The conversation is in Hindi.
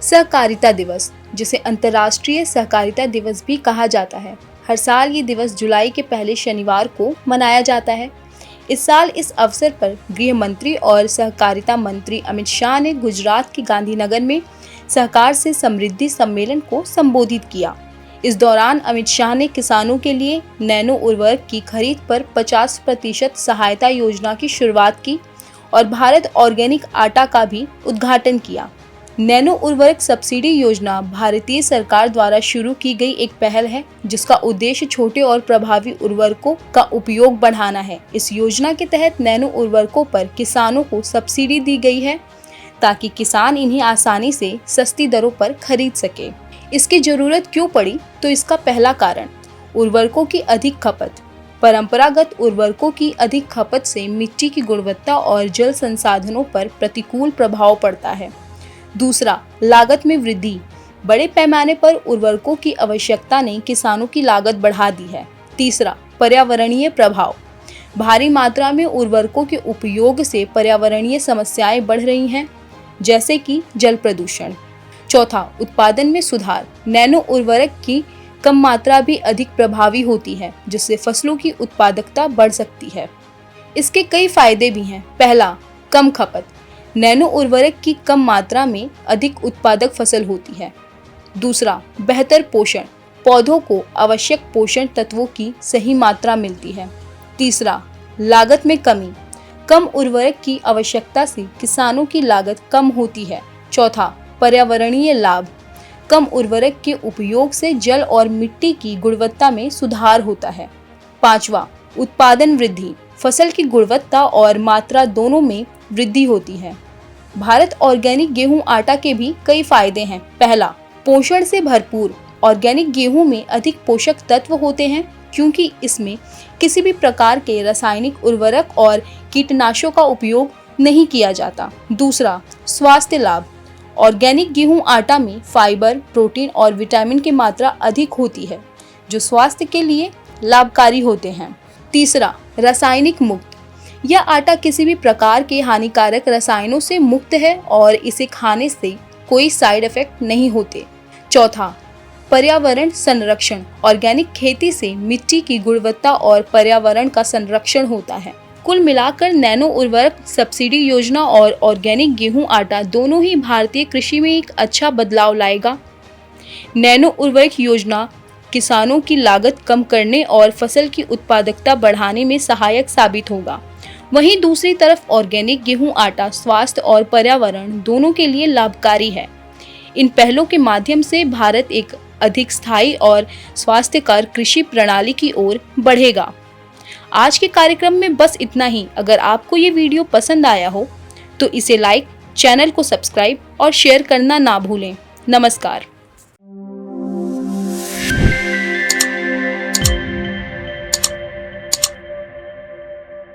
सहकारिता दिवस, जिसे अंतर्राष्ट्रीय सहकारिता दिवस भी कहा जाता है, हर साल ये दिवस जुलाई के पहले शनिवार को मनाया जाता है। इस साल इस अवसर पर गृह मंत्री और सहकारिता मंत्री अमित शाह ने गुजरात के गांधीनगर में सहकार से समृद्धि सम्मेलन को संबोधित किया। इस दौरान अमित शाह ने किसानों के लिए नैनो उर्वरक की खरीद पर 50% सहायता योजना की शुरुआत की और भारत ऑर्गेनिक आटा का भी उद्घाटन किया। नैनो उर्वरक सब्सिडी योजना भारतीय सरकार द्वारा शुरू की गई एक पहल है, जिसका उद्देश्य छोटे और प्रभावी उर्वरकों का उपयोग बढ़ाना है। इस योजना के तहत नैनो उर्वरकों पर किसानों को सब्सिडी दी गई है ताकि किसान इन्हें आसानी से सस्ती दरों पर खरीद सके। इसकी जरूरत क्यों पड़ी? तो इसका पहला कारण उर्वरकों की अधिक खपत। परंपरागत उर्वरकों की अधिक खपत से मिट्टी की गुणवत्ता और जल संसाधनों पर प्रतिकूल प्रभाव पड़ता है। दूसरा, लागत में वृद्धि। बड़े पैमाने पर उर्वरकों की आवश्यकता ने किसानों की लागत बढ़ा दी है। तीसरा, पर्यावरणीय प्रभाव। भारी मात्रा में उर्वरकों के उपयोग से पर्यावरणीय समस्याएं बढ़ रही हैं, जैसे कि जल प्रदूषण। चौथा, उत्पादन में सुधार। नैनो उर्वरक की कम मात्रा भी अधिक प्रभावी होती है, जिससे फसलों की उत्पादकता बढ़ सकती है। इसके कई फायदे भी हैं। पहला, कम खपत। नैनो उर्वरक की कम मात्रा में अधिक उत्पादक फसल होती है। दूसरा, बेहतर पोषण। पौधों को आवश्यक पोषण तत्वों की सही मात्रा मिलती है। तीसरा, लागत में कमी। कम उर्वरक की आवश्यकता से किसानों की लागत कम होती है। चौथा, पर्यावरणीय लाभ। कम उर्वरक के उपयोग से जल और मिट्टी की गुणवत्ता में सुधार होता है। पांचवा, उत्पादन वृद्धि। फसल की गुणवत्ता और मात्रा दोनों में वृद्धि होती है। भारत ऑर्गेनिक गेहूं आटा के भी कई फायदे हैं। पहला, पोषण से भरपूर। ऑर्गेनिक गेहूं में अधिक पोषक तत्व होते हैं क्योंकि इसमें किसी भी प्रकार के रासायनिक उर्वरक और कीटनाशकों का उपयोग नहीं किया जाता। दूसरा, स्वास्थ्य लाभ। ऑर्गेनिक गेहूं आटा में फाइबर, प्रोटीन और विटामिन की मात्रा अधिक होती है, जो स्वास्थ्य के लिए लाभकारी होते हैं। तीसरा, रासायनिक मुक्त। यह आटा किसी भी प्रकार के हानिकारक रसायनों से मुक्त है और इसे खाने से कोई साइड इफेक्ट नहीं होते। चौथा, पर्यावरण संरक्षण। ऑर्गेनिक खेती से मिट्टी की गुणवत्ता और पर्यावरण का संरक्षण होता है। कुल मिलाकर नैनो उर्वरक सब्सिडी योजना और ऑर्गेनिक गेहूं आटा दोनों ही भारतीय कृषि में एक अच्छा बदलाव लाएगा। नैनो उर्वरक योजना किसानों की लागत कम करने और फसल की उत्पादकता बढ़ाने में सहायक साबित होगा। वहीं दूसरी तरफ ऑर्गेनिक गेहूं आटा स्वास्थ्य और पर्यावरण दोनों के लिए लाभकारी है। इन पहलों के माध्यम से भारत एक अधिक स्थायी और स्वास्थ्यकर कृषि प्रणाली की ओर बढ़ेगा। आज के कार्यक्रम में बस इतना ही। अगर आपको ये वीडियो पसंद आया हो तो इसे लाइक, चैनल को सब्सक्राइब और शेयर करना ना भूलें। नमस्कार।